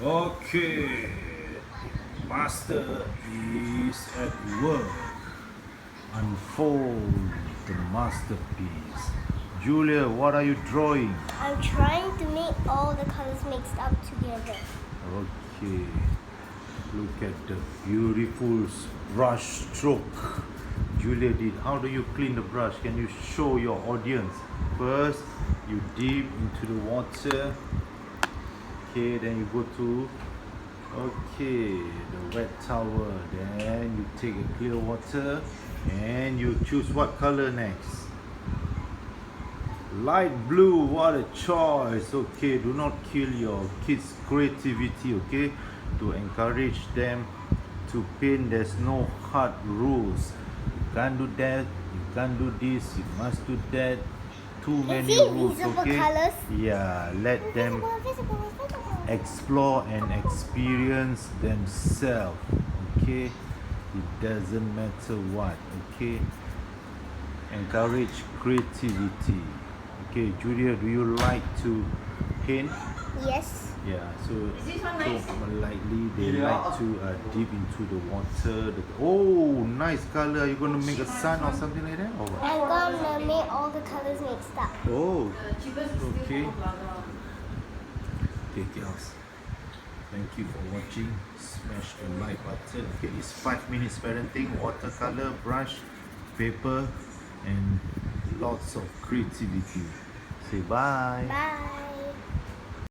Okay, master is at work. Unfold the masterpiece. Julia, what are you drawing? I'm trying to make all the colors mixed up together. Okay, look at the beautiful brush stroke Julia did. How do you clean the brush? Can you show your audience? First, you dip into the water. Okay, then you go to the wet towel. Then you take a clear water and you choose what color next? Light blue. What a choice. Okay, do not kill your kids' creativity. Okay, to encourage them to paint, there's no hard rules. You can't do that, you can't do this, you must do that. Too many rules. Okay, colors? yeah, let them explore and experience themselves. Okay, it doesn't matter what. Okay, encourage creativity. Okay, Julia, do you like to paint? Yes. Yeah, so likely they like to dip into the water. Oh, nice color. Are you going to make a sun or something like that? Or what? I'm gonna make all the colors mixed up. Oh, okay. Okay, girls. Thank you for watching. Smash the like button. Okay, it's 5 minutes parenting. Watercolor, brush, paper, and lots of creativity. Say bye. Bye.